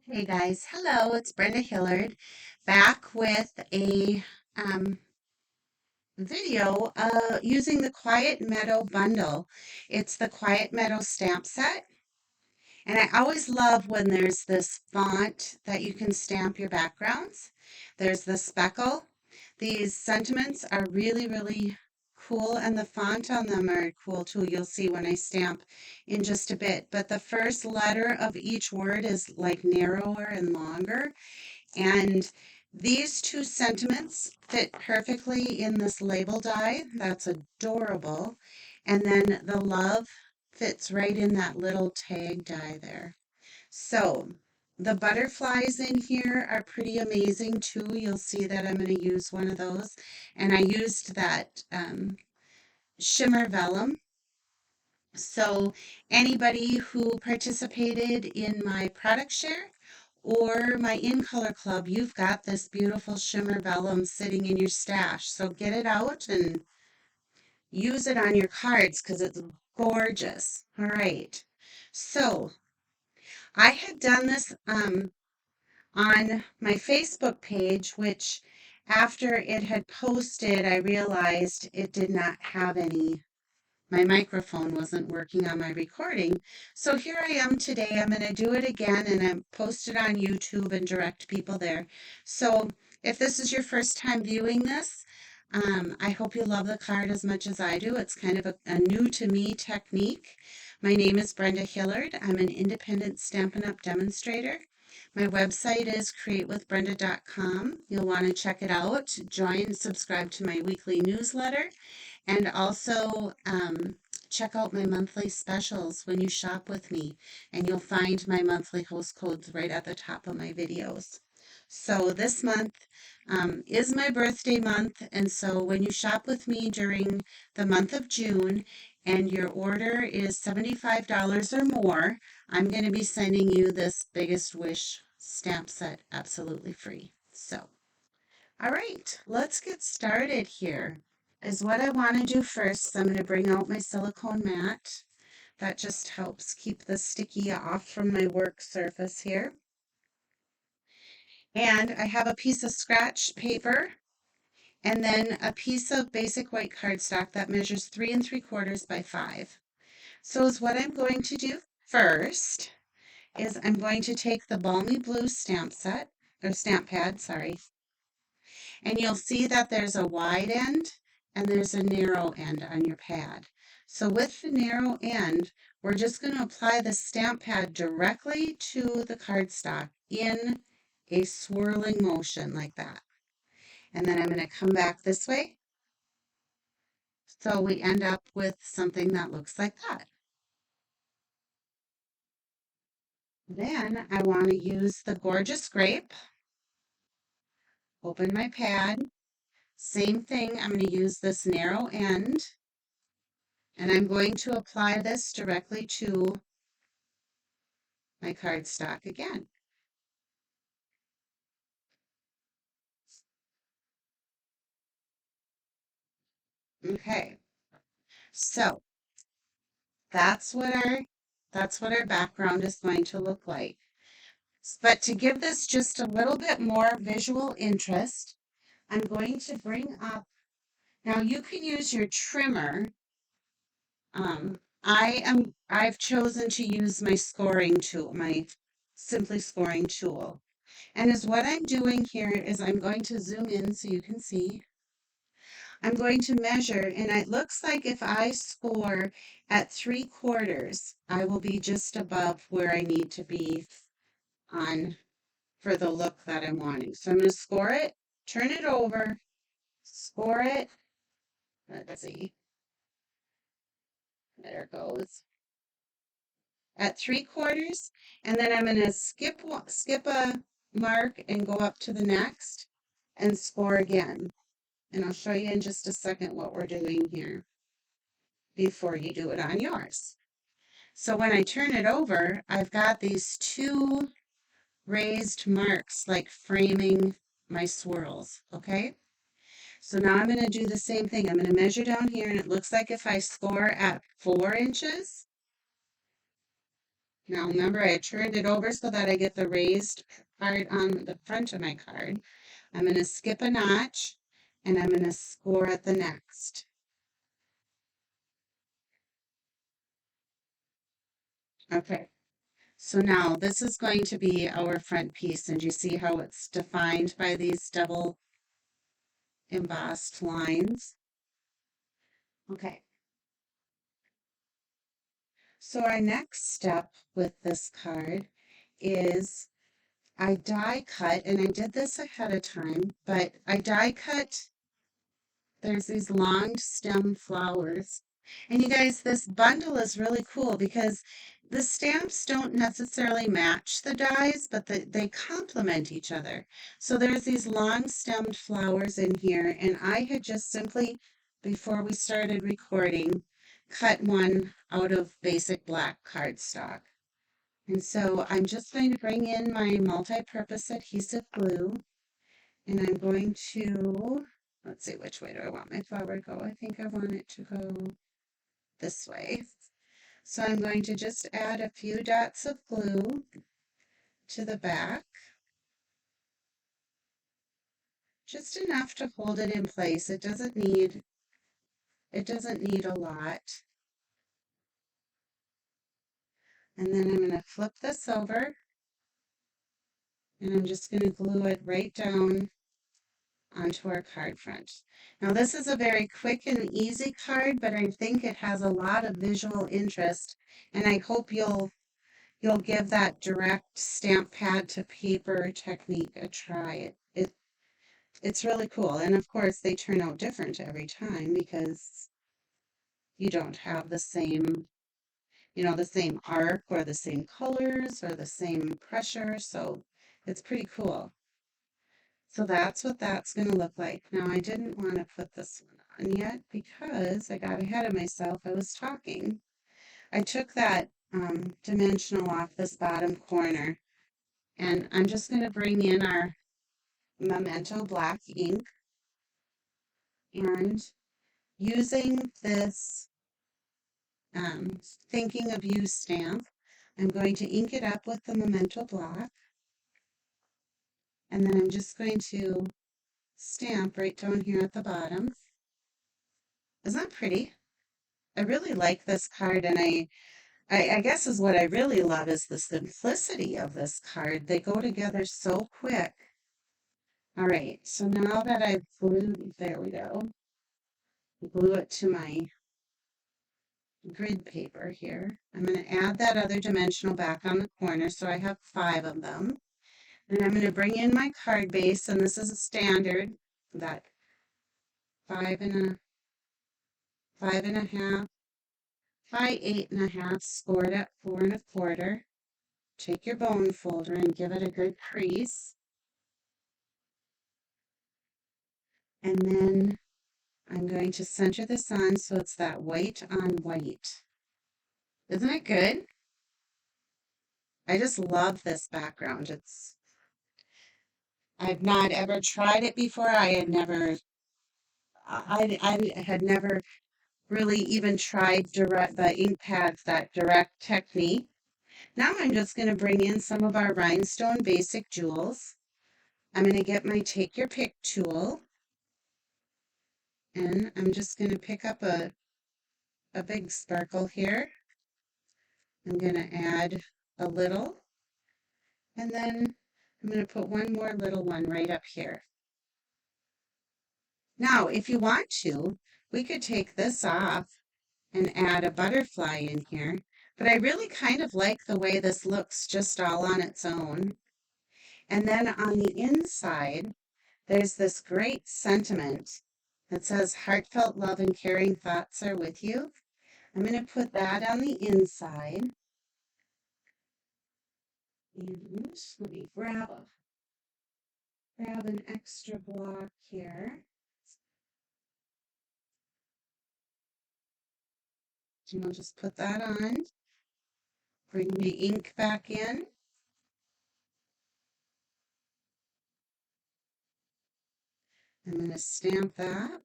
Hey guys, hello, it's Brenda Hillard back with a um, video using the Quiet Meadow bundle. It's the Quiet Meadow stamp set, and I always love when there's this font that you can stamp your backgrounds. There's the speckle. These sentiments are really, really cool, and the font on them are cool too. You'll see when I stamp in just a bit. But the first letter of each word is like narrower and longer. And these two sentiments fit perfectly in this label die. That's adorable. And then the love fits right in that little tag die there. So the butterflies in here are pretty amazing too. You'll see that I'm going to use one of those. And I used that shimmer vellum. So anybody who participated in my product share or my in color club, you've got this beautiful shimmer vellum sitting in your stash. So get it out and use it on your cards because it's gorgeous. All right. So I had done this on my Facebook page, which after it had posted, I realized it did not have any. My microphone wasn't working on my recording. So here I am today. I'm going to do it again and I'm post it on YouTube and direct people there. So if this is your first time viewing this, I hope you love the card as much as I do. It's kind of a new to me technique. My name is Brenda Hillard. I'm an independent Stampin' Up! Demonstrator. My website is createwithbrenda.com. You'll want to check it out. Join, subscribe to my weekly newsletter. And also check out my monthly specials when you shop with me, and you'll find my monthly host codes right at the top of my videos. So this month is my birthday month, and so when you shop with me during the month of June and your order is $75 or more, I'm going to be sending you this Biggest Wish stamp set absolutely free. So, all right, let's get started here is what I want to do first. I'm going to bring out my silicone mat. That just helps keep the sticky off from my work surface here. And I have a piece of scratch paper and then a piece of basic white cardstock that measures 3 3/4 by 5. So is what I'm going to do first is I'm going to take the Balmy Blue stamp set, or stamp pad, sorry, and you'll see that there's a wide end and there's a narrow end on your pad. So with the narrow end, we're just going to apply the stamp pad directly to the cardstock in a swirling motion like that. And then I'm going to come back this way. So we end up with something that looks like that. Then I want to use the Gorgeous Grape. Open my pad. Same thing, I'm going to use this narrow end. And I'm going to apply this directly to my cardstock again. Okay, so that's what our background is going to look like. But to give this just a little bit more visual interest, I'm going to bring up, now you can use your trimmer. I've chosen to use my scoring tool, my Simply Scoring tool. And is what I'm doing here is I'm going to zoom in so you can see. I'm going to measure, and it looks like if I score at 3/4, I will be just above where I need to be on for the look that I'm wanting. So I'm going to score it, turn it over, score it. Let's see. There it goes. At 3/4, and then I'm going to skip a mark and go up to the next and score again. And I'll show you in just a second what we're doing here before you do it on yours. So when I turn it over, I've got these two raised marks like framing my swirls, okay? So now I'm going to do the same thing. I'm going to measure down here, and it looks like if I score at 4 inches, Now remember, I turned it over so that I get the raised part on the front of my card. I'm going to skip a notch and I'm going to score at the next. Okay, so now this is going to be our front piece, and you see how it's defined by these double embossed lines? Okay, so our next step with this card is I die cut, and I did this ahead of time, but I die cut, there's these long stem flowers. And you guys, this bundle is really cool because the stamps don't necessarily match the dies, but they complement each other. So there's these long stemmed flowers in here, and I had just simply, before we started recording, cut one out of basic black cardstock. And so I'm just going to bring in my multi-purpose adhesive glue, and I'm going to, let's see, which way do I want my flower to go? I think I want it to go this way. So I'm going to just add a few dots of glue to the back, just enough to hold it in place. It doesn't need a lot. And then I'm going to flip this over, and I'm just going to glue it right down onto our card front. Now this is a very quick and easy card, but I think it has a lot of visual interest, and I hope you'll give that direct stamp pad to paper technique a try. It's really cool, and of course they turn out different every time because you don't have the same arc or the same colors or the same pressure, so it's pretty cool. So that's what that's going to look like. Now, I didn't want to put this one on yet because I got ahead of myself. I was talking. I took that dimensional off this bottom corner, and I'm just going to bring in our Memento black ink, and using this Thinking of You stamp, I'm going to ink it up with the Memento black, and then I'm just going to stamp right down here at the bottom. Isn't that pretty? I really like this card, and I guess is what I really love is the simplicity of this card. They go together so quick. All right, so now that I've glued, there we go, glue it to my grid paper here. I'm going to add that other dimensional back on the corner, so I have 5 of them. And I'm going to bring in my card base, and this is a standard, that 5.5 by 8.5, scored at 4 1/4. Take your bone folder and give it a good crease. And then I'm going to center this on so it's that white on white. Isn't it good? I just love this background. I've not ever tried it before. I had never really even tried the ink pads, that direct technique. Now I'm just going to bring in some of our rhinestone basic jewels. I'm going to get my Take Your Pick tool, and I'm just going to pick up a big sparkle here. I'm going to add a little, and then I'm going to put one more little one right up here. Now, if you want to, we could take this off and add a butterfly in here, but I really kind of like the way this looks just all on its own. And then on the inside, there's this great sentiment that says, heartfelt love and caring thoughts are with you. I'm going to put that on the inside. And let me grab an extra block here. And I'll just put that on. Bring the ink back in. I'm going to stamp that.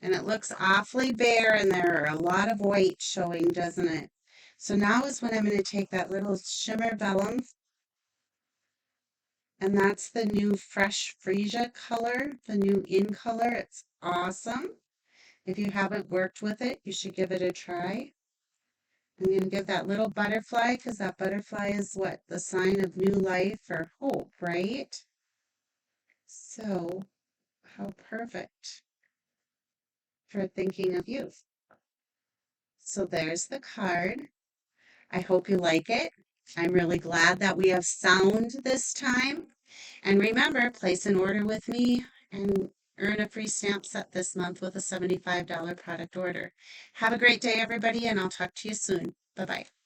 And it looks awfully bare and there are a lot of white showing, doesn't it? So now is when I'm going to take that little shimmer vellum, and that's the new Fresh Freesia color, the new in color. It's awesome. If you haven't worked with it, you should give it a try. I'm going to give that little butterfly because that butterfly is what? The sign of new life or hope, right? So, how perfect for thinking of youth. So there's the card. I hope you like it. I'm really glad that we have sound this time. And remember, place an order with me and earn a free stamp set this month with a $75 product order. Have a great day, everybody, and I'll talk to you soon. Bye bye.